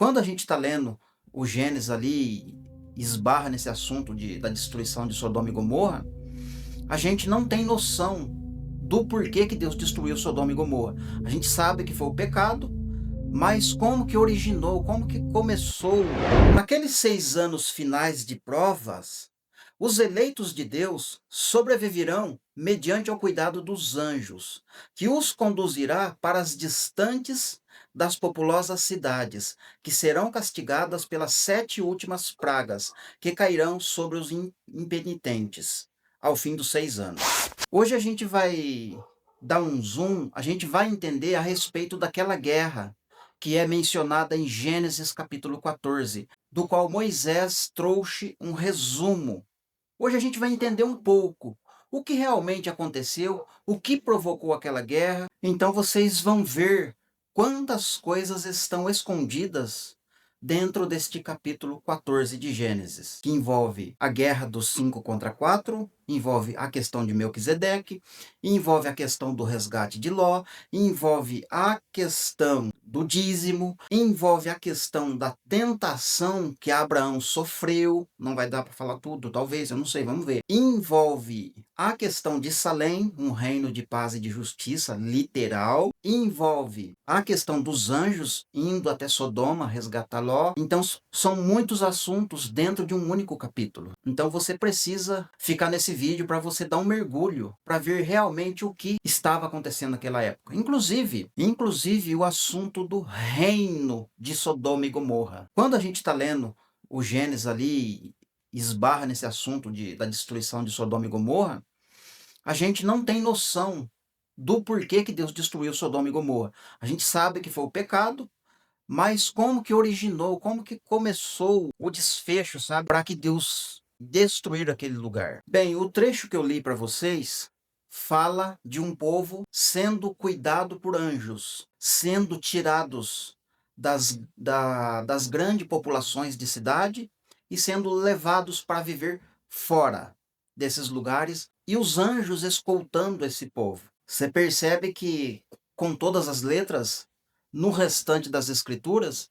Quando a gente está lendo o Gênesis ali e esbarra nesse assunto da destruição de Sodoma e Gomorra, a gente não tem noção do porquê que Deus destruiu Sodoma e Gomorra. A gente sabe que foi o pecado, mas como que originou, como que começou? Naqueles 6 anos finais de provas, os eleitos de Deus sobreviverão mediante ao cuidado dos anjos, que os conduzirá para as distantes das populosas cidades, que serão castigadas pelas 7 últimas pragas, que cairão sobre os impenitentes, ao fim dos 6 anos. Hoje a gente vai dar um zoom, a gente vai entender a respeito daquela guerra que é mencionada em Gênesis capítulo 14, do qual Moisés trouxe um resumo. Hoje a gente vai entender um pouco o que realmente aconteceu, o que provocou aquela guerra. Então vocês vão ver quantas coisas estão escondidas dentro deste capítulo 14 de Gênesis, que envolve a guerra dos 5 contra 4, envolve a questão de Melquisedeque, envolve a questão do resgate de Ló, envolve a questão do dízimo, envolve a questão da tentação que Abraão sofreu, não vai dar para falar tudo, talvez, eu não sei, vamos ver. Envolve a questão de Salém, um reino de paz e de justiça, literal. Envolve a questão dos anjos indo até Sodoma resgatar Ló. Então, são muitos assuntos dentro de um único capítulo. Então, você precisa ficar nesse vídeo para você dar um mergulho, para ver realmente o que estava acontecendo naquela época. Inclusive o assunto do reino de Sodoma e Gomorra. Quando a gente está lendo o Gênesis ali, esbarra nesse assunto da destruição de Sodoma e Gomorra, a gente não tem noção do porquê que Deus destruiu Sodoma e Gomorra. A gente sabe que foi o pecado, mas como que originou, como que começou o desfecho, sabe, para que Deus destruir aquele lugar? Bem, o trecho que eu li para vocês fala de um povo sendo cuidado por anjos, sendo tirados das grandes populações de cidade e sendo levados para viver fora desses lugares, e os anjos escoltando esse povo. Você percebe que, com todas as letras, no restante das escrituras,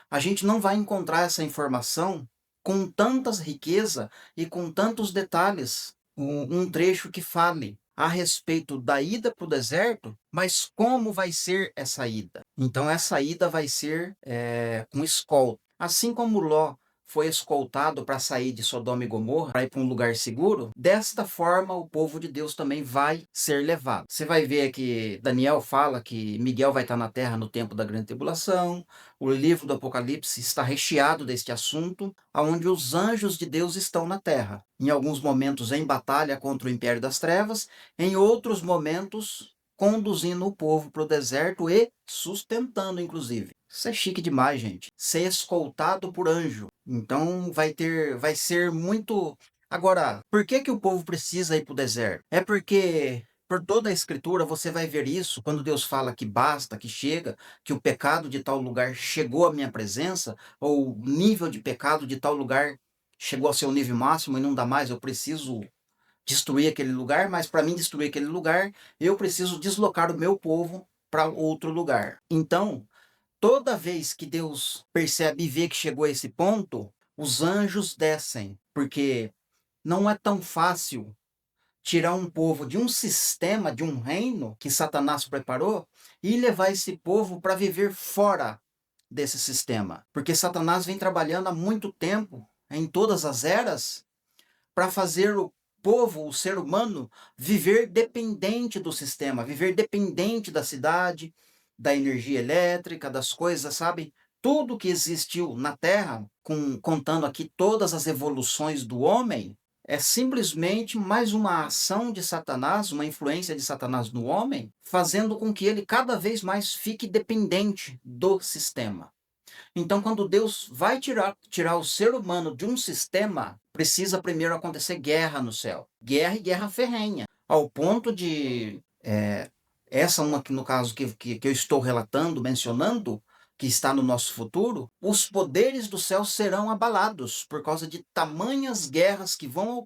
a gente não vai encontrar essa informação com tantas riqueza e com tantos detalhes. Um trecho que fale a respeito da ida para o deserto, mas como vai ser essa ida? Então, essa ida vai ser com escolta. Assim como Ló foi escoltado para sair de Sodoma e Gomorra, para ir para um lugar seguro, desta forma o povo de Deus também vai ser levado. Você vai ver que Daniel fala que Miguel vai estar na terra no tempo da grande tribulação. O livro do Apocalipse está recheado deste assunto, onde os anjos de Deus estão na terra. Em alguns momentos em batalha contra o império das trevas, em outros momentos conduzindo o povo para o deserto e sustentando, inclusive. Isso é chique demais, gente. Ser escoltado por anjo. Então vai ser muito. Agora, por que que o povo precisa ir para o deserto? É porque por toda a escritura você vai ver isso quando Deus fala que basta, que chega, que o pecado de tal lugar chegou à minha presença, ou o nível de pecado de tal lugar chegou ao seu nível máximo e não dá mais, eu preciso destruir aquele lugar, mas para mim destruir aquele lugar, eu preciso deslocar o meu povo para outro lugar. Então, toda vez que Deus percebe e vê que chegou a esse ponto, os anjos descem, porque não é tão fácil tirar um povo de um sistema, de um reino que Satanás preparou e levar esse povo para viver fora desse sistema. Porque Satanás vem trabalhando há muito tempo, em todas as eras, para fazer o povo, o ser humano, viver dependente do sistema, viver dependente da cidade, da energia elétrica, das coisas, sabe? Tudo que existiu na Terra, contando aqui todas as evoluções do homem, é simplesmente mais uma ação de Satanás, uma influência de Satanás no homem, fazendo com que ele cada vez mais fique dependente do sistema. Então, quando Deus vai tirar o ser humano de um sistema, precisa primeiro acontecer guerra no céu. Guerra e guerra ferrenha. Ao ponto de... essa uma que, no caso que eu estou relatando, mencionando, que está no nosso futuro, os poderes do céu serão abalados por causa de tamanhas guerras que vão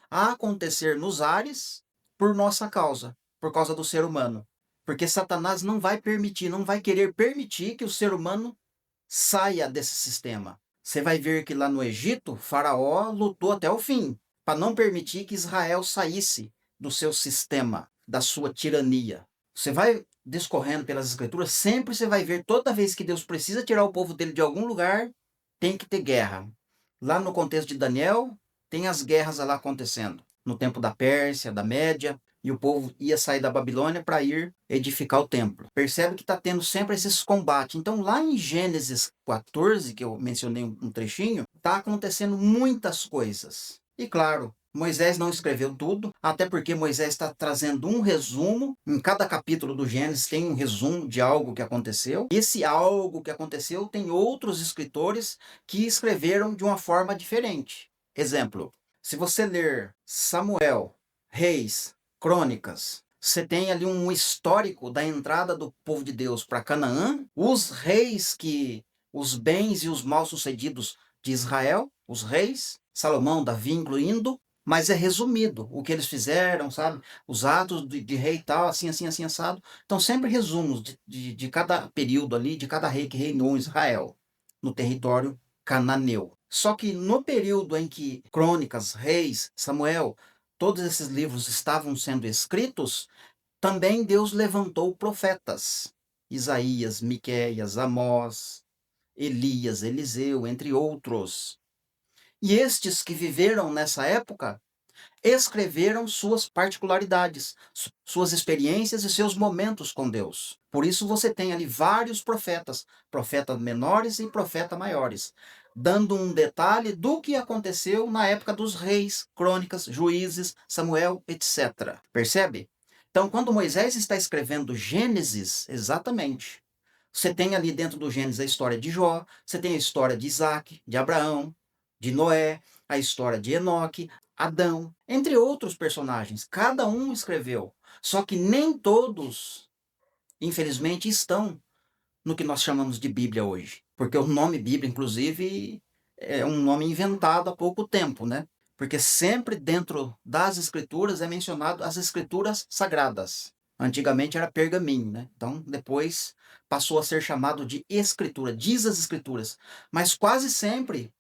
acontecer nos ares por nossa causa, por causa do ser humano. Porque Satanás não vai permitir, não vai querer permitir que o ser humano saia desse sistema. Você vai ver que lá no Egito, Faraó lutou até o fim, para não permitir que Israel saísse do seu sistema, da sua tirania. Você vai discorrendo pelas escrituras, sempre você vai ver, toda vez que Deus precisa tirar o povo dele de algum lugar, tem que ter guerra. Lá no contexto de Daniel, tem as guerras lá acontecendo. No tempo da Pérsia, da Média, e o povo ia sair da Babilônia para ir edificar o templo. Percebe que está tendo sempre esses combates. Então, lá em Gênesis 14, que eu mencionei um trechinho, está acontecendo muitas coisas. E claro, Moisés não escreveu tudo, até porque Moisés está trazendo um resumo. Em cada capítulo do Gênesis tem um resumo de algo que aconteceu. Esse algo que aconteceu tem outros escritores que escreveram de uma forma diferente. Exemplo, se você ler Samuel, Reis, Crônicas, você tem ali um histórico da entrada do povo de Deus para Canaã, os reis os bens e os mal-sucedidos de Israel, os reis, Salomão, Davi incluindo, mas é resumido o que eles fizeram, sabe? Os atos de rei e tal, assim, assim, assim, assado. Então, sempre resumos de cada período ali, de cada rei que reinou em Israel, no território cananeu. Só que no período em que Crônicas, Reis, Samuel, todos esses livros estavam sendo escritos, também Deus levantou profetas. Isaías, Miqueias, Amós, Elias, Eliseu, entre outros. E estes que viveram nessa época escreveram suas particularidades, suas experiências e seus momentos com Deus. Por isso você tem ali vários profetas, profetas menores e profetas maiores, dando um detalhe do que aconteceu na época dos reis, crônicas, juízes, Samuel, etc. Percebe? Então, quando Moisés está escrevendo Gênesis, exatamente, você tem ali dentro do Gênesis a história de Jó, você tem a história de Isaac, de Abraão, de Noé, a história de Enoque, Adão, entre outros personagens. Cada um escreveu. Só que nem todos, infelizmente, estão no que nós chamamos de Bíblia hoje. Porque o nome Bíblia, inclusive, é um nome inventado há pouco tempo, né? Porque sempre dentro das escrituras é mencionado as escrituras sagradas. Antigamente era pergaminho, né? Então depois passou a ser chamado de escritura, diz as escrituras. Mas quase sempre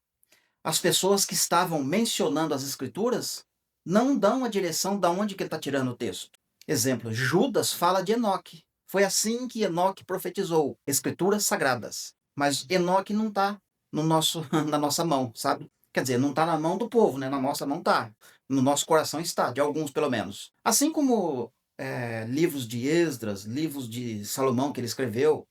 as pessoas que estavam mencionando as escrituras não dão a direção da onde que ele está tirando o texto. Exemplo, Judas fala de Enoque. Foi assim que Enoque profetizou, escrituras sagradas. Mas Enoque não está no na nossa mão, sabe? Quer dizer, não está na mão do povo, né? Na nossa mão está. No nosso coração está, de alguns pelo menos. Assim como livros de Esdras, livros de Salomão que ele escreveu,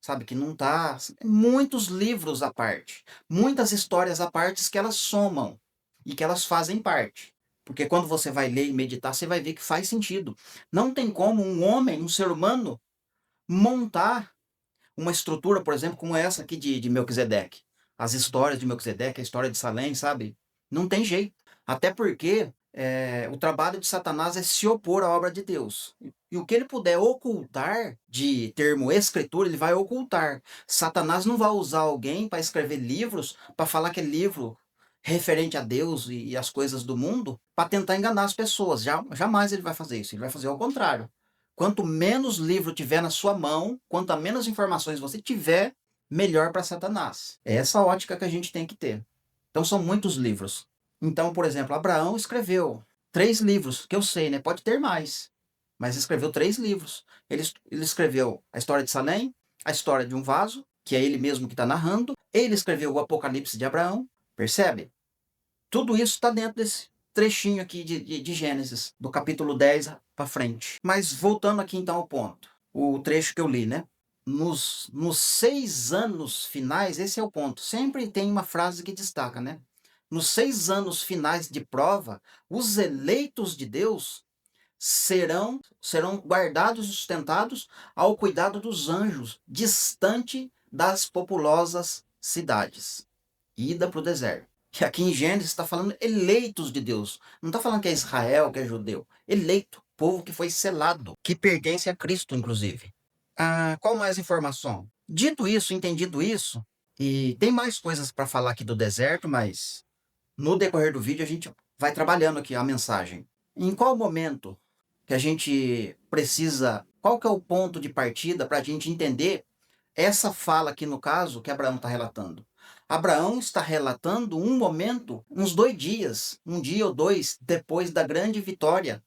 sabe, que não tá, muitos livros à parte, muitas histórias à parte que elas somam e que elas fazem parte. Porque quando você vai ler e meditar, você vai ver que faz sentido. Não tem como um homem, um ser humano, montar uma estrutura, por exemplo, como essa aqui de Melquisedeque. As histórias de Melquisedeque, a história de Salém, sabe? Não tem jeito. Até porque o trabalho de Satanás é se opor à obra de Deus. E o que ele puder ocultar de termo escritura, ele vai ocultar. Satanás não vai usar alguém para escrever livros, para falar que é livro referente a Deus e as coisas do mundo, para tentar enganar as pessoas. Jamais ele vai fazer isso. Ele vai fazer ao contrário. Quanto menos livro tiver na sua mão, quanto menos informações você tiver, melhor para Satanás. É essa ótica que a gente tem que ter. Então são muitos livros. Então, por exemplo, Abraão escreveu 3 livros, que eu sei, né? Pode ter mais. Mas escreveu 3 livros. Ele escreveu a história de Salém, a história de um vaso, que é ele mesmo que está narrando. Ele escreveu o Apocalipse de Abraão. Percebe? Tudo isso está dentro desse trechinho aqui de Gênesis, do capítulo 10 para frente. Mas voltando aqui então ao ponto. O trecho que eu li, né? Nos 6 anos finais, esse é o ponto. Sempre tem uma frase que destaca, né? Nos 6 anos finais de prova, os eleitos de Deus serão guardados e sustentados ao cuidado dos anjos, distante das populosas cidades. Ida para o deserto. E aqui em Gênesis está falando eleitos de Deus. Não está falando que é Israel, que é judeu. Eleito, povo que foi selado, que pertence a Cristo, inclusive. Qual mais informação? Dito isso, entendido isso, e tem mais coisas para falar aqui do deserto, mas no decorrer do vídeo a gente vai trabalhando aqui a mensagem. Em qual momento que a gente precisa, qual que é o ponto de partida para a gente entender essa fala aqui no caso que Abraão está relatando. Abraão está relatando um momento, uns 2 dias, um dia ou dois, depois da grande vitória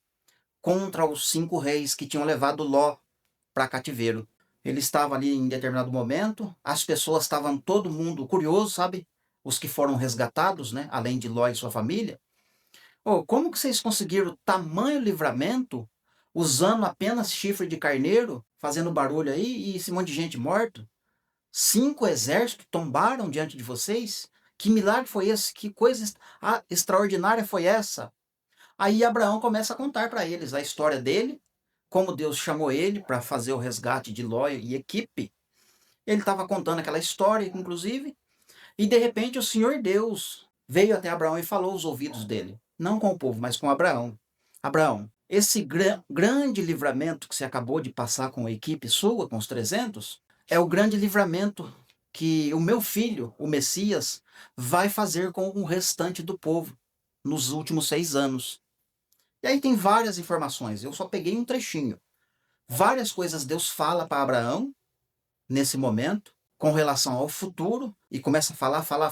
contra os 5 reis que tinham levado Ló para cativeiro. Ele estava ali em determinado momento, as pessoas estavam todo mundo curioso, sabe? Os que foram resgatados, né? Além de Ló e sua família. Oh, como que vocês conseguiram tamanho livramento usando apenas chifre de carneiro, fazendo barulho aí e esse monte de gente morta? 5 exércitos tombaram diante de vocês? Que milagre foi esse? Que coisa extraordinária foi essa? Aí Abraão começa a contar para eles a história dele, como Deus chamou ele para fazer o resgate de Ló e equipe. Ele estava contando aquela história, inclusive, e de repente o Senhor Deus veio até Abraão e falou aos ouvidos dele, não com o povo, mas com Abraão. Abraão, esse grande livramento que você acabou de passar com a equipe sua, com os 300, é o grande livramento que o meu filho, o Messias, vai fazer com o restante do povo nos últimos 6 anos. E aí tem várias informações, eu só peguei um trechinho. Várias coisas Deus fala para Abraão nesse momento, com relação ao futuro, e começa a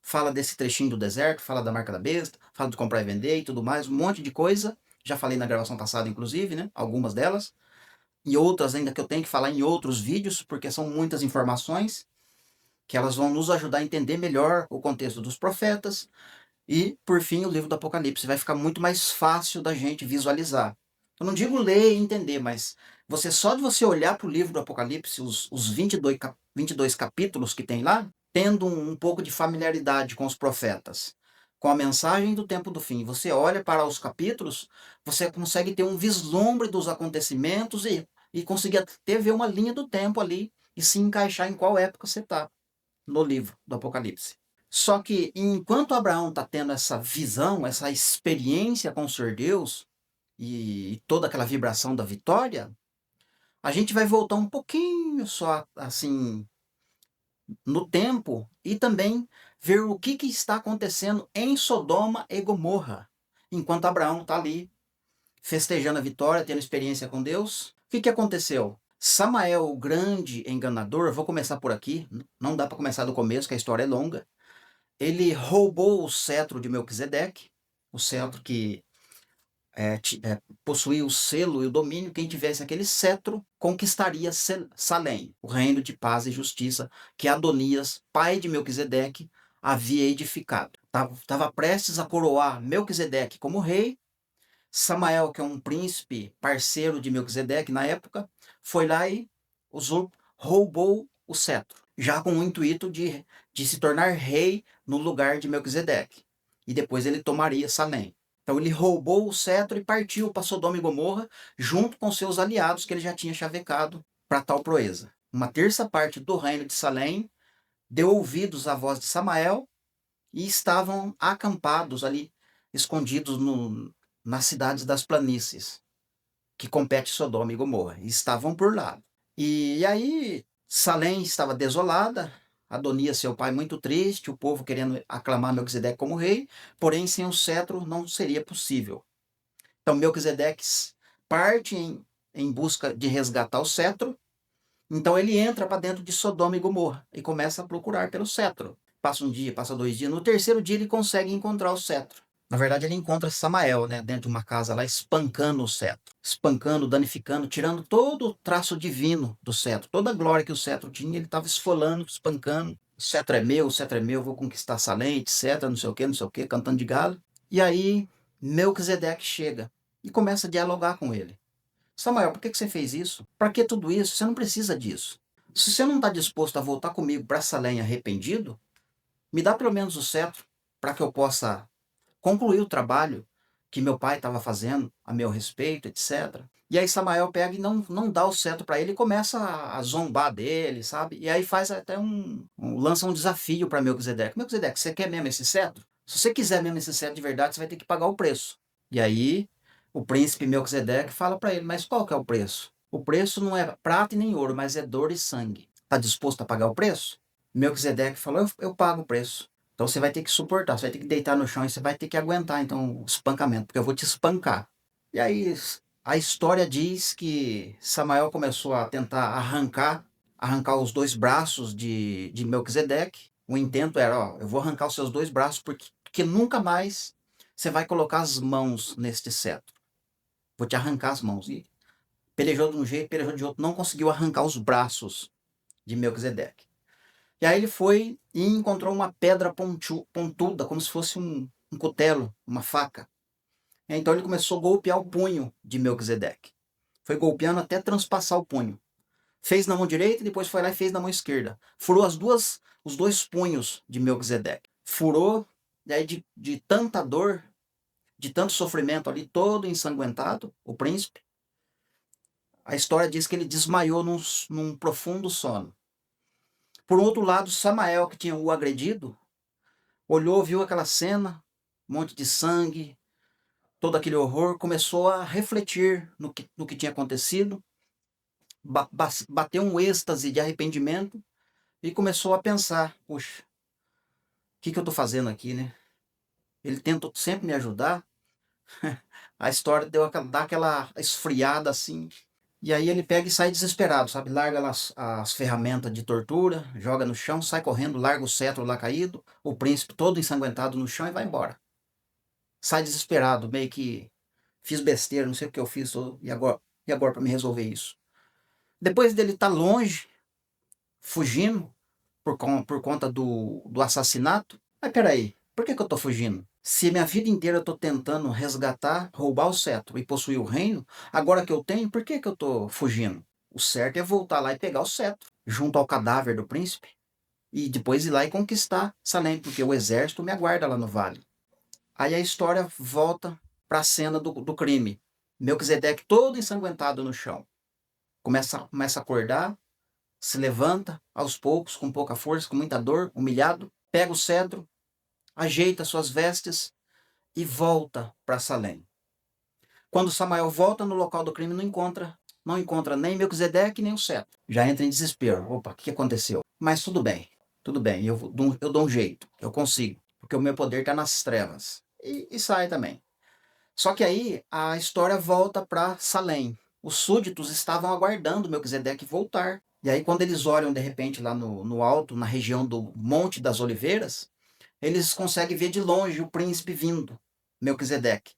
fala desse trechinho do deserto, fala da marca da besta, fala do comprar e vender e tudo mais, um monte de coisa. Já falei na gravação passada, inclusive, né? Algumas delas. E outras ainda que eu tenho que falar em outros vídeos, porque são muitas informações que elas vão nos ajudar a entender melhor o contexto dos profetas. E, por fim, o livro do Apocalipse vai ficar muito mais fácil da gente visualizar. Eu não digo ler e entender, mas só de você olhar para o livro do Apocalipse, os 22 capítulos que tem lá, tendo um pouco de familiaridade com os profetas, com a mensagem do tempo do fim, você olha para os capítulos, você consegue ter um vislumbre dos acontecimentos e conseguir até ver uma linha do tempo ali e se encaixar em qual época você está no livro do Apocalipse. Só que enquanto Abraão está tendo essa visão, essa experiência com o Senhor Deus e toda aquela vibração da vitória, a gente vai voltar um pouquinho só assim no tempo e também ver o que está acontecendo em Sodoma e Gomorra, enquanto Abraão está ali festejando a vitória, tendo experiência com Deus. O que aconteceu? Samael, o grande enganador, vou começar por aqui, não dá para começar do começo, que a história é longa. Ele roubou o cetro de Melquisedeque, o cetro que possuía o selo e o domínio. Quem tivesse aquele cetro conquistaria Salém, o reino de paz e justiça que Adonias, pai de Melquisedeque, havia edificado. Estava prestes a coroar Melquisedeque como rei. Samael, que é um príncipe parceiro de Melquisedeque na época, foi lá e roubou o cetro, já com o intuito de se tornar rei no lugar de Melquisedeque. E depois ele tomaria Salém. Então ele roubou o cetro e partiu para Sodoma e Gomorra, junto com seus aliados que ele já tinha chavecado para tal proeza. Uma terça parte do reino de Salém deu ouvidos à voz de Samael e estavam acampados ali, escondidos nas cidades das planícies, que compete Sodoma e Gomorra, e estavam por lá. E aí Salém estava desolada, Adonias, seu pai, muito triste, o povo querendo aclamar Melquisedeque como rei, porém sem o cetro não seria possível. Então Melquisedeque parte em busca de resgatar o cetro, então ele entra para dentro de Sodoma e Gomorra e começa a procurar pelo cetro. Passa um dia, passa 2 dias, no terceiro dia ele consegue encontrar o cetro. Na verdade, ele encontra Samael, né, dentro de uma casa lá, espancando o cetro. Espancando, danificando, tirando todo o traço divino do cetro. Toda a glória que o cetro tinha, ele estava esfolando, espancando. O cetro é meu, vou conquistar Salém, etc, não sei o que, cantando de galo. E aí, Melquisedeque chega e começa a dialogar com ele. Samael, por que você fez isso? Para que tudo isso? Você não precisa disso. Se você não está disposto a voltar comigo para Salém arrependido, me dá pelo menos o cetro para que eu possa concluir o trabalho que meu pai estava fazendo a meu respeito, etc. E aí Samael pega e não dá o cetro para ele e começa a zombar dele, sabe? E aí faz até lança um desafio para Melquisedeque. Melquisedeque, você quer mesmo esse cetro? Se você quiser mesmo esse cetro de verdade, você vai ter que pagar o preço. E aí o príncipe Melquisedeque fala para ele, mas qual que é o preço? O preço não é prata e nem ouro, mas é dor e sangue. Está disposto a pagar o preço? Melquisedeque falou, eu pago o preço. Então você vai ter que suportar, você vai ter que deitar no chão e você vai ter que aguentar então o espancamento, porque eu vou te espancar. E aí a história diz que Samael começou a tentar arrancar arrancar os 2 braços de Melquisedeque. O intento era, ó, eu vou arrancar os seus 2 braços porque nunca mais você vai colocar as mãos neste cetro. Vou te arrancar as mãos. E pelejou de um jeito, pelejou de outro, não conseguiu arrancar os braços de Melquisedeque. E aí ele foi e encontrou uma pedra pontuda, como se fosse um cutelo, uma faca. Então ele começou a golpear o punho de Melquisedeque. Foi golpeando até transpassar o punho. Fez na mão direita e depois foi lá e fez na mão esquerda. Furou os 2 punhos de Melquisedeque. Furou, e aí de tanta dor, de tanto sofrimento ali, todo ensanguentado, o príncipe. A história diz que ele desmaiou num profundo sono. Por outro lado, Samael, que tinha o agredido, olhou, viu aquela cena, um monte de sangue, todo aquele horror, começou a refletir no que tinha acontecido, bateu um êxtase de arrependimento e começou a pensar, puxa, o que eu estou fazendo aqui, né? Ele tenta sempre me ajudar. A história dá aquela esfriada assim. E aí ele pega e sai desesperado, sabe? Larga as ferramentas de tortura, joga no chão, sai correndo, larga o cetro lá caído, o príncipe todo ensanguentado no chão e vai embora. Sai desesperado, meio que fiz besteira, não sei o que eu fiz, e agora para me resolver isso. Depois dele estar longe, fugindo por conta do assassinato, mas peraí, por que eu estou fugindo? Se minha vida inteira eu estou tentando resgatar, roubar o cetro e possuir o reino, agora que eu tenho, por que eu estou fugindo? O certo é voltar lá e pegar o cetro, junto ao cadáver do príncipe, e depois ir lá e conquistar Salém, porque o exército me aguarda lá no vale. Aí a história volta para a cena do crime. Melquisedeque todo ensanguentado no chão. Começa a acordar, se levanta aos poucos, com pouca força, com muita dor, humilhado, pega o cedro, ajeita suas vestes e volta para Salém. Quando Samael volta no local do crime, não encontra nem Melquisedeque nem o cetro. Já entra em desespero. Opa, o que aconteceu? Mas tudo bem, eu dou um jeito, eu consigo, porque o meu poder está nas trevas. E sai também. Só que aí a história volta para Salém. Os súditos estavam aguardando Melquisedeque voltar. E aí quando eles olham de repente lá no alto, na região do Monte das Oliveiras, eles conseguem ver de longe o príncipe vindo, Melquisedeque,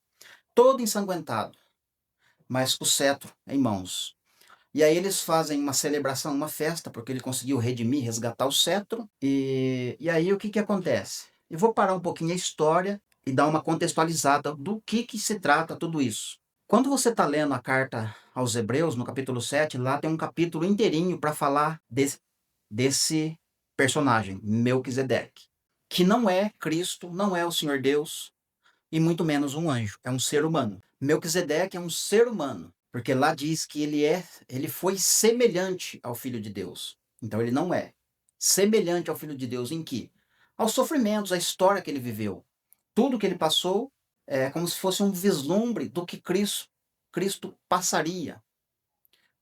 todo ensanguentado, mas com o cetro em mãos. E aí eles fazem uma celebração, uma festa, porque ele conseguiu redimir, resgatar o cetro. E aí o que acontece? Eu vou parar um pouquinho a história e dar uma contextualizada do que se trata tudo isso. Quando você está lendo a carta aos Hebreus, no capítulo 7, lá tem um capítulo inteirinho para falar desse personagem, Melquisedeque, que não é Cristo, não é o Senhor Deus, e muito menos um anjo, é um ser humano. Melquisedeque é um ser humano, porque lá diz que ele foi semelhante ao Filho de Deus. Então ele não é. Semelhante ao Filho de Deus em que? Aos sofrimentos, à história que ele viveu. Tudo que ele passou é como se fosse um vislumbre do que Cristo passaria.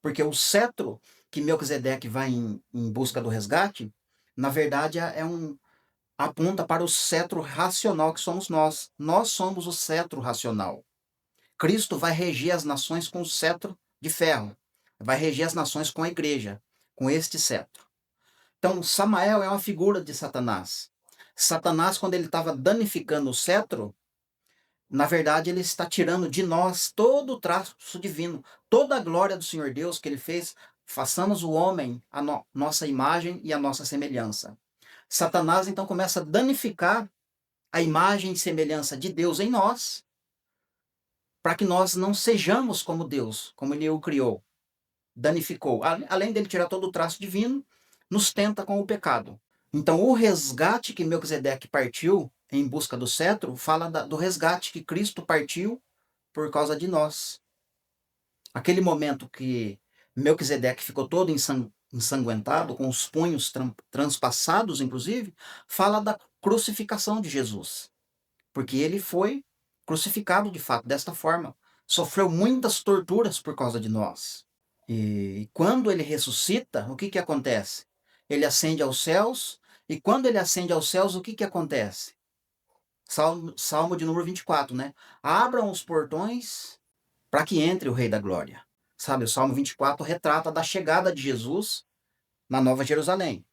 Porque o cetro que Melquisedeque vai em busca do resgate, na verdade aponta para o cetro racional que somos nós. Nós somos o cetro racional. Cristo vai reger as nações com o cetro de ferro. Vai reger as nações com a igreja, com este cetro. Então, Samael é uma figura de Satanás. Satanás, quando ele estava danificando o cetro, na verdade, ele está tirando de nós todo o traço divino, toda a glória do Senhor Deus que ele fez. Façamos o homem a nossa imagem e a nossa semelhança. Satanás, então, começa a danificar a imagem e semelhança de Deus em nós, para que nós não sejamos como Deus, como ele o criou, danificou. Além dele tirar todo o traço divino, nos tenta com o pecado. Então, o resgate que Melquisedeque partiu em busca do cetro, fala do resgate que Cristo partiu por causa de nós. Aquele momento que Melquisedeque ficou todo ensanguentado, com os punhos transpassados, inclusive, fala da crucificação de Jesus. Porque ele foi crucificado de fato, desta forma. Sofreu muitas torturas por causa de nós. E quando ele ressuscita, o que acontece? Ele ascende aos céus, e quando ele ascende aos céus, o que acontece? Salmo de número 24, né? Abram os portões para que entre o Rei da Glória. Sabe, o Salmo 24 retrata da chegada de Jesus na Nova Jerusalém.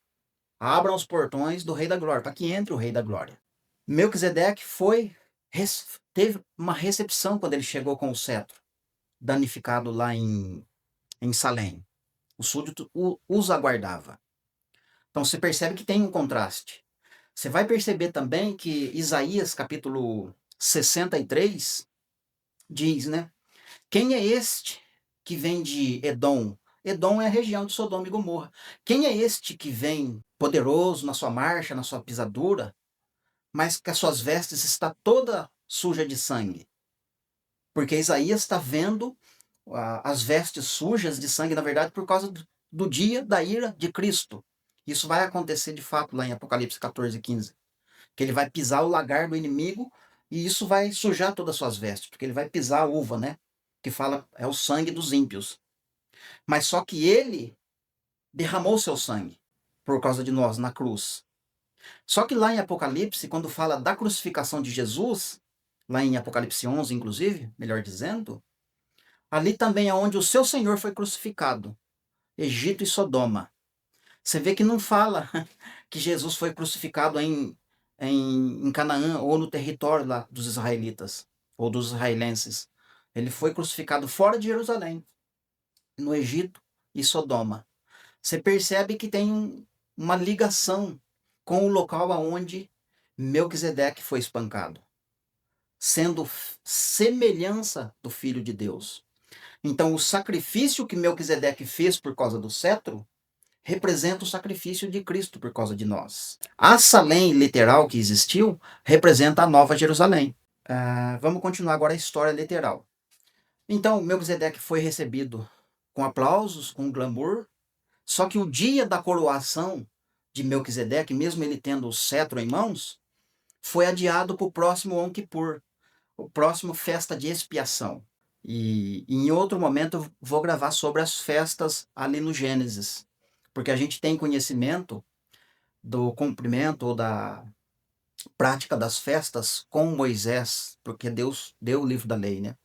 Abram os portões do Rei da Glória, para que entre o Rei da Glória. Melquisedeque teve uma recepção quando ele chegou com o cetro, danificado lá em Salém. O súdito os aguardava. Então você percebe que tem um contraste. Você vai perceber também que Isaías, capítulo 63, diz, né? Quem é este que vem de Edom? Edom é a região de Sodoma e Gomorra. Quem é este que vem poderoso na sua marcha, na sua pisadura, mas que as suas vestes está toda suja de sangue? Porque Isaías está vendo as vestes sujas de sangue, na verdade, por causa do dia da ira de Cristo. Isso vai acontecer de fato lá em Apocalipse 14, 15. Que ele vai pisar o lagar do inimigo e isso vai sujar todas as suas vestes, porque ele vai pisar a uva, né? Que fala, é o sangue dos ímpios. Mas só que ele derramou seu sangue por causa de nós na cruz. Só que lá em Apocalipse, quando fala da crucificação de Jesus, lá em Apocalipse 11, inclusive, melhor dizendo, ali também é onde o seu Senhor foi crucificado, Egito e Sodoma. Você vê que não fala que Jesus foi crucificado em Canaã ou no território lá dos israelitas ou dos israelenses. Ele foi crucificado fora de Jerusalém, no Egito e Sodoma. Você percebe que tem uma ligação com o local aonde Melquisedeque foi espancado, sendo semelhança do Filho de Deus. Então, o sacrifício que Melquisedeque fez por causa do cetro representa o sacrifício de Cristo por causa de nós. A Salém literal que existiu representa a Nova Jerusalém. Vamos continuar agora a história literal. Então, Melquisedeque foi recebido com aplausos, com glamour, só que o dia da coroação de Melquisedeque, mesmo ele tendo o cetro em mãos, foi adiado para o próximo Yom Kippur, o próximo festa de expiação. E em outro momento eu vou gravar sobre as festas ali no Gênesis, porque a gente tem conhecimento do cumprimento ou da prática das festas com Moisés, porque Deus deu o livro da lei, né?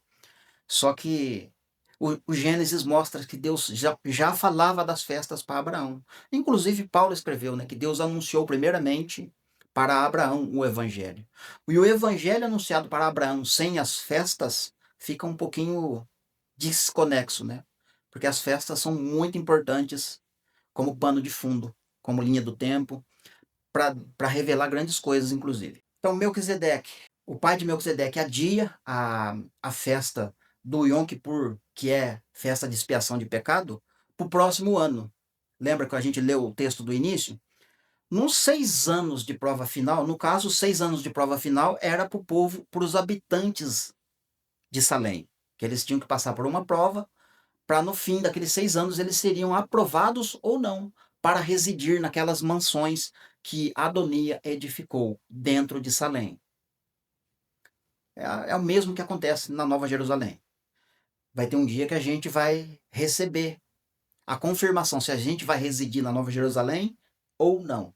Só que o Gênesis mostra que Deus já falava das festas para Abraão. Inclusive, Paulo escreveu, né, que Deus anunciou primeiramente para Abraão o evangelho. E o evangelho anunciado para Abraão sem as festas fica um pouquinho desconexo, né? Porque as festas são muito importantes como pano de fundo, como linha do tempo, para revelar grandes coisas, inclusive. Então, Melquisedeque, o pai de Melquisedeque adia a festa do Yom Kippur, que é festa de expiação de pecado, para o próximo ano. Lembra que a gente leu o texto do início? Nos 6 anos de prova final, no caso, 6 anos de prova final era para o povo, para os habitantes de Salém, que eles tinham que passar por uma prova, para no fim daqueles 6 anos eles seriam aprovados ou não para residir naquelas mansões que Adonia edificou dentro de Salém. É o mesmo que acontece na Nova Jerusalém. Vai ter um dia que a gente vai receber a confirmação se a gente vai residir na Nova Jerusalém ou não.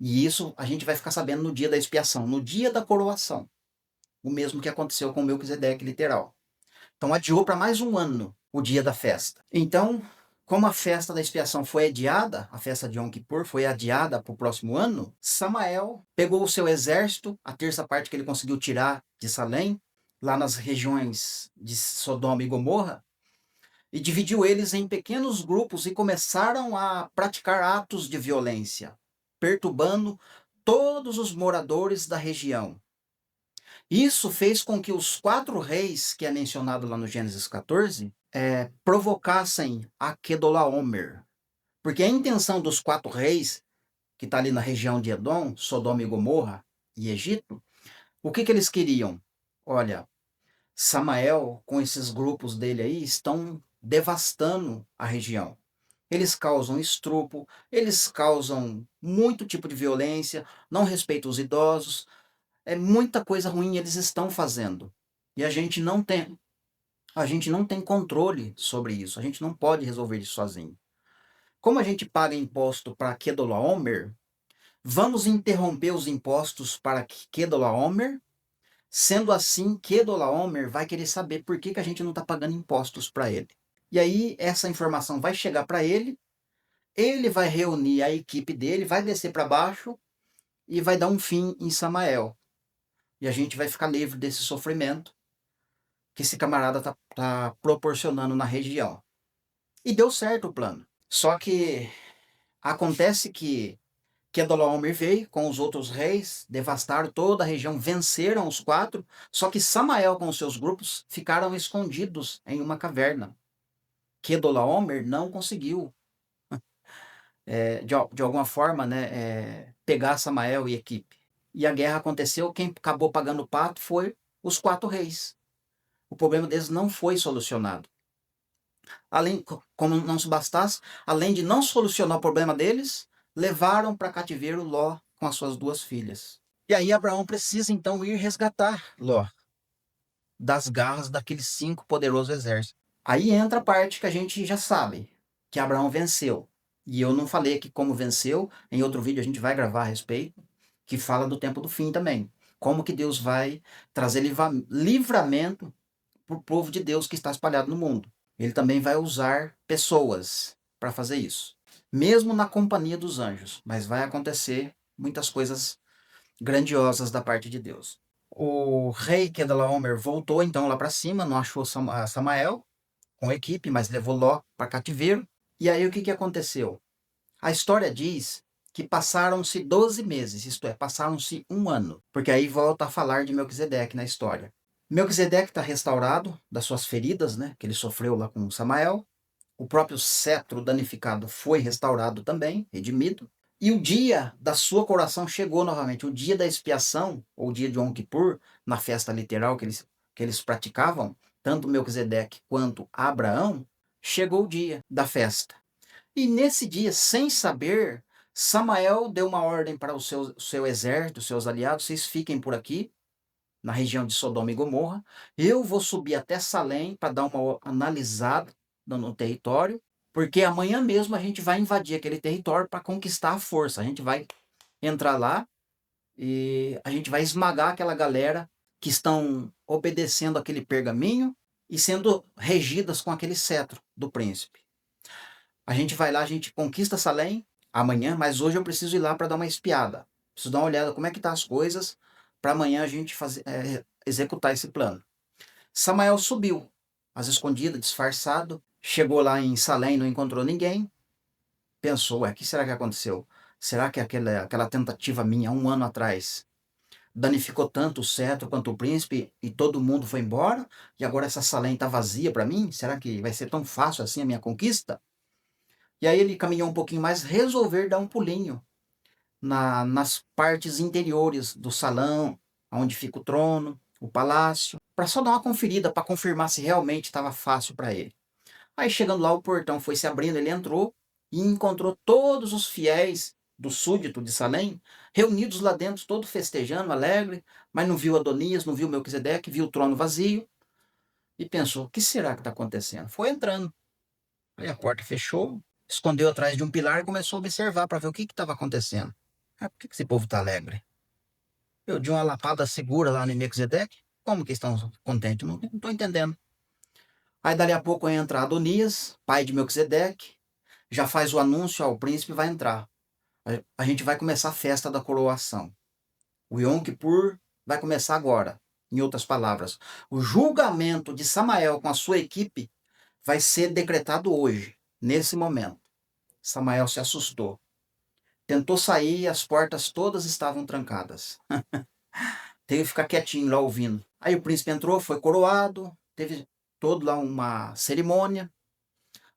E isso a gente vai ficar sabendo no dia da expiação, no dia da coroação. O mesmo que aconteceu com Melquisedeque literal. Então adiou para mais um ano o dia da festa. Então, como a festa da expiação foi adiada, a festa de Yom Kippur foi adiada para o próximo ano, Samael pegou o seu exército, a terça parte que ele conseguiu tirar de Salém, lá nas regiões de Sodoma e Gomorra, e dividiu eles em pequenos grupos e começaram a praticar atos de violência, perturbando todos os moradores da região. Isso fez com que os 4 reis, que é mencionado lá no Gênesis 14, provocassem a Kedorlaomer. Porque a intenção dos 4 reis, que está ali na região de Edom, Sodoma e Gomorra e Egito, o que eles queriam? Olha, Samael, com esses grupos dele aí, estão devastando a região. Eles causam estupro, eles causam muito tipo de violência, não respeitam os idosos, muita coisa ruim eles estão fazendo. E a gente não tem controle sobre isso. A gente não pode resolver isso sozinho. Como a gente paga imposto para Kedorlaomer, vamos interromper os impostos para Kedorlaomer. Sendo assim, Kedorlaomer vai querer saber por que a gente não está pagando impostos para ele. E aí essa informação vai chegar para ele ele vai reunir a equipe dele, vai descer para baixo e vai dar um fim em Samael. E a gente vai ficar livre desse sofrimento que esse camarada tá proporcionando na região. E deu certo o plano. Só que acontece que Quedorlaomer veio com os outros reis, devastaram toda a região, venceram os 4, só que Samael com seus grupos ficaram escondidos em uma caverna. Quedorlaomer não conseguiu, de alguma forma, né, pegar Samael e equipe. E a guerra aconteceu, quem acabou pagando o pato foi os 4 reis. O problema deles não foi solucionado. Além, como não se bastasse, além de não solucionar o problema deles, levaram para cativeiro Ló com as suas 2 filhas. E aí Abraão precisa então ir resgatar Ló das garras daqueles 5 poderosos exércitos. Aí entra a parte que a gente já sabe, que Abraão venceu. E eu não falei aqui como venceu, em outro vídeo a gente vai gravar a respeito, que fala do tempo do fim também. Como que Deus vai trazer livramento para o povo de Deus que está espalhado no mundo. Ele também vai usar pessoas para fazer isso. Mesmo na companhia dos anjos. Mas vai acontecer muitas coisas grandiosas da parte de Deus. O rei Quedorlaomer voltou então lá para cima, não achou Samael com a equipe, mas levou Ló para cativeiro. E aí o que aconteceu? A história diz que passaram-se 12 meses, isto é, passaram-se um ano. Porque aí volta a falar de Melquisedeque na história. Melquisedeque está restaurado das suas feridas, né, que ele sofreu lá com Samael. O próprio cetro danificado foi restaurado também, redimido. E o dia da sua coroação chegou novamente. O dia da expiação, ou o dia de Yom Kippur, na festa literal que eles praticavam, tanto Melquisedeque quanto Abraão, chegou o dia da festa. E nesse dia, sem saber, Samael deu uma ordem para o seu exército, os seus aliados: vocês fiquem por aqui, na região de Sodoma e Gomorra. Eu vou subir até Salém para dar uma analisada no território, porque amanhã mesmo a gente vai invadir aquele território para conquistar a força. A gente vai entrar lá e a gente vai esmagar aquela galera que estão obedecendo aquele pergaminho e sendo regidas com aquele cetro do príncipe. A gente vai lá, a gente conquista Salém amanhã, mas hoje eu preciso ir lá para dar uma espiada. Preciso dar uma olhada como é que tá as coisas para amanhã a gente executar esse plano. Samael subiu, às escondidas, disfarçado, chegou lá em Salém, não encontrou ninguém, pensou: o que será que aconteceu? Será que aquela tentativa minha, um ano atrás, danificou tanto o cetro quanto o príncipe e todo mundo foi embora? E agora essa Salém está vazia para mim? Será que vai ser tão fácil assim a minha conquista? E aí ele caminhou um pouquinho mais, resolver dar um pulinho nas partes interiores do salão, onde fica o trono, o palácio, para só dar uma conferida, para confirmar se realmente estava fácil para ele. Aí chegando lá, o portão foi se abrindo, ele entrou e encontrou todos os fiéis do súdito de Salém reunidos lá dentro, todo festejando, alegre, mas não viu Adonias, não viu Melquisedeque, viu o trono vazio e pensou: o que será que está acontecendo? Foi entrando. Aí a porta fechou, escondeu atrás de um pilar e começou a observar para ver o que estava acontecendo. Por que esse povo está alegre? Eu dei uma lapada segura lá no Melquisedeque. Como que estão contentes? Não estou entendendo. Aí dali a pouco entra Adonias, pai de Melquisedeque, já faz o anúncio ao príncipe, vai entrar. A gente vai começar a festa da coroação. O Yom Kippur vai começar agora. Em outras palavras, o julgamento de Samael com a sua equipe vai ser decretado hoje, nesse momento. Samael se assustou. Tentou sair e as portas todas estavam trancadas. Teve que ficar quietinho lá ouvindo. Aí o príncipe entrou, foi coroado, teve toda lá uma cerimônia.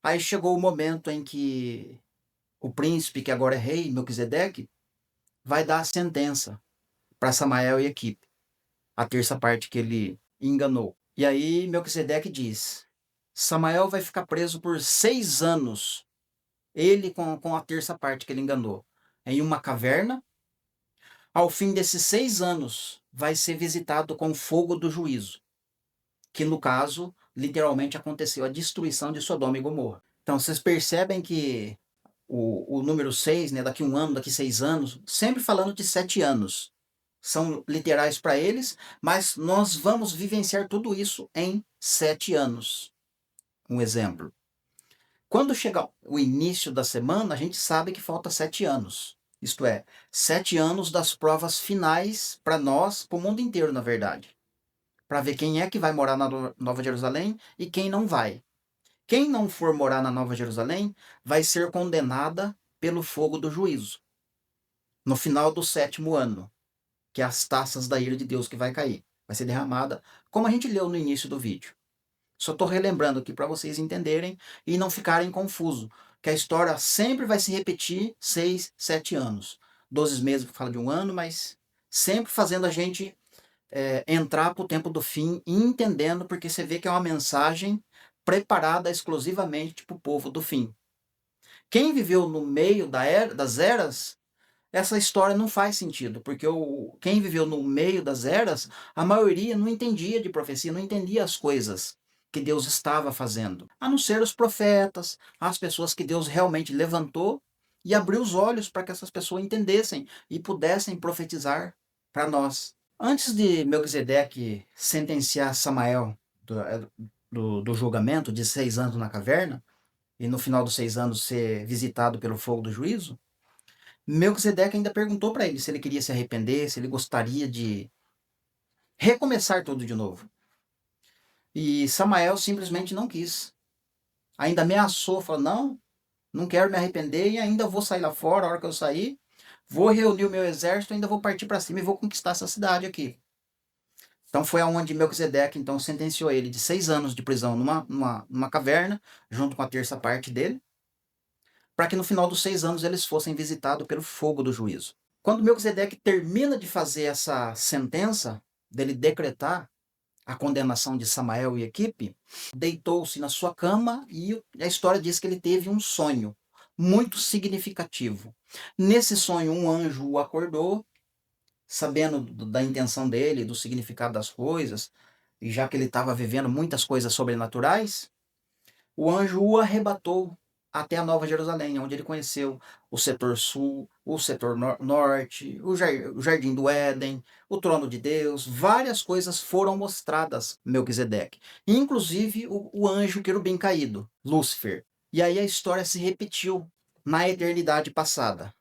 Aí chegou o momento em que o príncipe, que agora é rei, Melquisedeque, vai dar a sentença para Samael e equipe. A terça parte que ele enganou. E aí Melquisedeque diz: Samael vai ficar preso por 6 anos. Ele com a terça parte que ele enganou. Em uma caverna. Ao fim desses 6 anos, vai ser visitado com o fogo do juízo, que no caso, literalmente aconteceu a destruição de Sodoma e Gomorra. Então, vocês percebem que o número 6, né, daqui 1 ano, daqui 6 anos, sempre falando de 7 anos, são literais para eles, mas nós vamos vivenciar tudo isso em 7 anos. Um exemplo. Quando chega o início da semana, a gente sabe que falta 7 anos. Isto é, 7 anos das provas finais para nós, para o mundo inteiro, na verdade. Para ver quem é que vai morar na Nova Jerusalém e quem não vai. Quem não for morar na Nova Jerusalém vai ser condenada pelo fogo do juízo, no final do 7º ano, que é as taças da ira de Deus que vai cair. Vai ser derramada, como a gente leu no início do vídeo. Só estou relembrando aqui para vocês entenderem e não ficarem confusos, que a história sempre vai se repetir 6, 7 anos. 12 meses fala de um ano, mas sempre fazendo a gente entrar para o tempo do fim e entendendo, porque você vê que é uma mensagem preparada exclusivamente para o povo do fim. Quem viveu no meio das eras, essa história não faz sentido, porque quem viveu no meio das eras, a maioria não entendia de profecia, não entendia as coisas que Deus estava fazendo, a não ser os profetas, as pessoas que Deus realmente levantou e abriu os olhos para que essas pessoas entendessem e pudessem profetizar para nós. Antes de Melquisedeque sentenciar Samael do julgamento de 6 anos na caverna, e no final dos 6 anos ser visitado pelo fogo do juízo, Melquisedeque ainda perguntou para ele se ele queria se arrepender, se ele gostaria de recomeçar tudo de novo. E Samael simplesmente não quis. Ainda ameaçou, falou: não, não quero me arrepender e ainda vou sair lá fora. A hora que eu sair, vou reunir o meu exército, ainda vou partir para cima e vou conquistar essa cidade aqui. Então foi aonde Melquisedeque então sentenciou ele de 6 anos de prisão numa caverna, junto com a terça parte dele, para que no final dos 6 anos eles fossem visitados pelo fogo do juízo. Quando Melquisedeque termina de fazer essa sentença, dele decretar a condenação de Samael e equipe, deitou-se na sua cama e a história diz que ele teve um sonho muito significativo. Nesse sonho, um anjo o acordou, sabendo da intenção dele, do significado das coisas, e já que ele estava vivendo muitas coisas sobrenaturais, o anjo o arrebatou até a Nova Jerusalém, onde ele conheceu o setor sul, o setor norte, o jardim do Éden, o trono de Deus. Várias coisas foram mostradas a Melquisedeque, inclusive o anjo querubim caído, Lúcifer. E aí a história se repetiu na eternidade passada.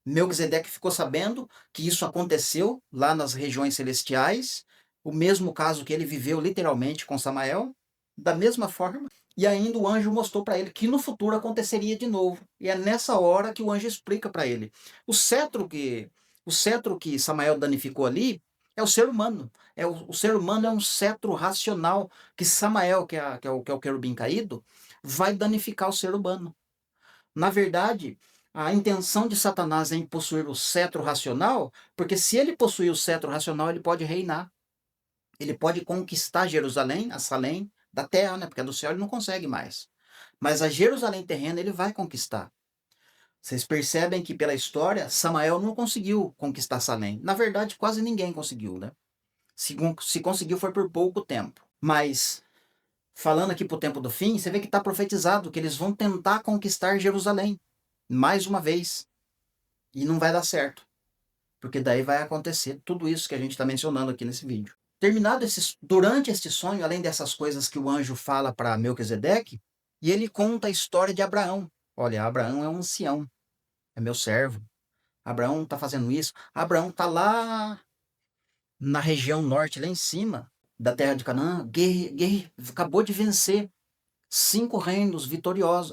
Melquisedeque ficou sabendo que isso aconteceu lá nas regiões celestiais, o mesmo caso que ele viveu literalmente com Samael, da mesma forma, e ainda o anjo mostrou para ele que no futuro aconteceria de novo. E é nessa hora que o anjo explica para ele. O cetro que Samael danificou ali é o ser humano. O ser humano é um cetro racional que Samael, que é o querubim caído, vai danificar o ser humano. Na verdade, a intenção de Satanás é em possuir o cetro racional, porque se ele possuir o cetro racional, ele pode reinar. Ele pode conquistar Jerusalém, a Salém, da terra, né? Porque a do céu ele não consegue mais. Mas a Jerusalém terrena ele vai conquistar. Vocês percebem que pela história, Samael não conseguiu conquistar Salém. Na verdade, quase ninguém conseguiu, né? Se conseguiu foi por pouco tempo. Mas, falando aqui para o tempo do fim, você vê que está profetizado que eles vão tentar conquistar Jerusalém. Mais uma vez. E não vai dar certo. Porque daí vai acontecer tudo isso que a gente está mencionando aqui nesse vídeo. Durante este sonho, além dessas coisas que o anjo fala para Melquisedeque, e ele conta a história de Abraão. Olha, Abraão é um ancião, é meu servo. Abraão está fazendo isso. Abraão está lá na região norte, lá em cima da terra de Canaã, acabou de vencer 5 reinos vitoriosos,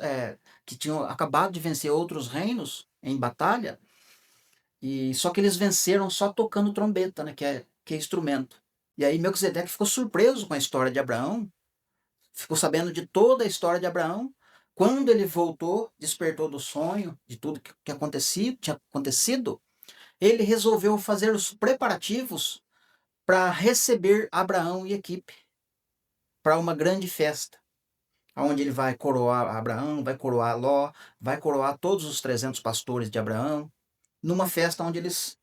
que tinham acabado de vencer outros reinos em batalha, e só que eles venceram só tocando trombeta, né, que é instrumento. E aí Melquisedeque ficou surpreso com a história de Abraão, ficou sabendo de toda a história de Abraão. Quando ele voltou, despertou do sonho, de tudo que tinha acontecido, ele resolveu fazer os preparativos para receber Abraão e equipe para uma grande festa, onde ele vai coroar Abraão, vai coroar Ló, vai coroar todos os 300 pastores de Abraão, numa festa onde eles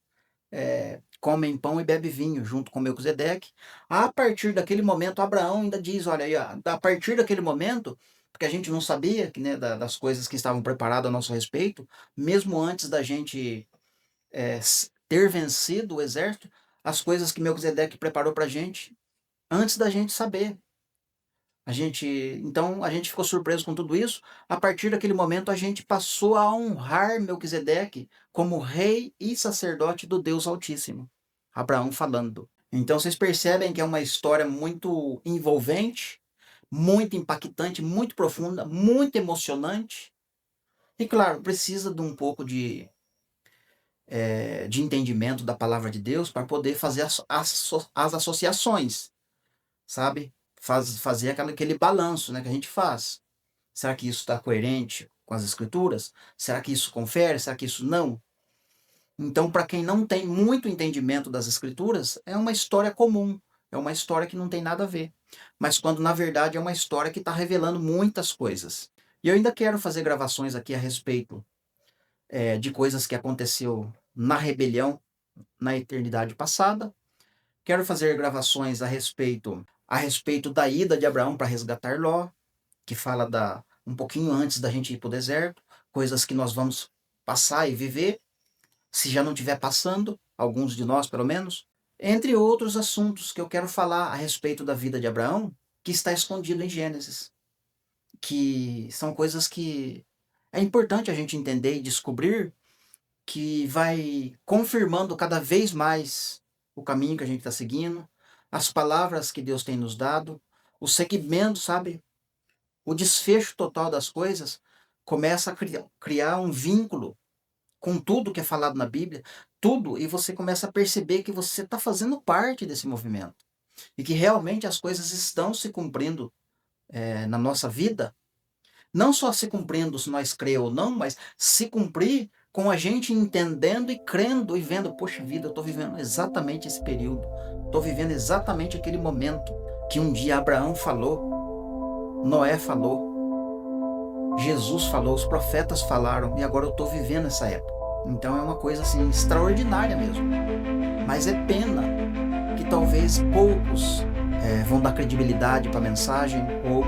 comem pão e bebem vinho junto com Melquisedeque. A partir daquele momento, Abraão ainda diz, olha aí, a partir daquele momento, porque a gente não sabia que, né, das coisas que estavam preparadas a nosso respeito, mesmo antes da gente ter vencido o exército, as coisas que Melquisedeque preparou para a gente, antes da gente saber. Então a gente ficou surpreso com tudo isso. A partir daquele momento a gente passou a honrar Melquisedeque como rei e sacerdote do Deus Altíssimo. Abraão falando. Então vocês percebem que é uma história muito envolvente, muito impactante, muito profunda, muito emocionante. E claro, precisa de um pouco de entendimento da palavra de Deus para poder fazer as associações, sabe? Fazer aquele balanço, né, que a gente faz. Será que isso está coerente com as escrituras? Será que isso confere? Será que isso não? Então, para quem não tem muito entendimento das escrituras, é uma história comum, é uma história que não tem nada a ver. Mas quando na verdade é uma história que está revelando muitas coisas. E eu ainda quero fazer gravações aqui a respeito de coisas que aconteceu na rebelião na eternidade passada. Quero fazer gravações a respeito da ida de Abraão para resgatar Ló, que fala um pouquinho antes da gente ir para o deserto, coisas que nós vamos passar e viver, se já não estiver passando, alguns de nós pelo menos, entre outros assuntos que eu quero falar a respeito da vida de Abraão, que está escondido em Gênesis, que são coisas que é importante a gente entender e descobrir, que vai confirmando cada vez mais o caminho que a gente está seguindo, as palavras que Deus tem nos dado, o segmento, sabe? O desfecho total das coisas começa a criar um vínculo com tudo que é falado na Bíblia, tudo, e você começa a perceber que você está fazendo parte desse movimento. E que realmente as coisas estão se cumprindo na nossa vida, não só se cumprindo se nós cremos ou não, mas se cumprir com a gente entendendo e crendo e vendo, poxa vida, eu estou vivendo exatamente esse período, estou vivendo exatamente aquele momento que um dia Abraão falou, Noé falou, Jesus falou, os profetas falaram, e agora eu estou vivendo essa época. Então é uma coisa assim extraordinária mesmo. Mas é pena que talvez poucos vão dar credibilidade para a mensagem, ou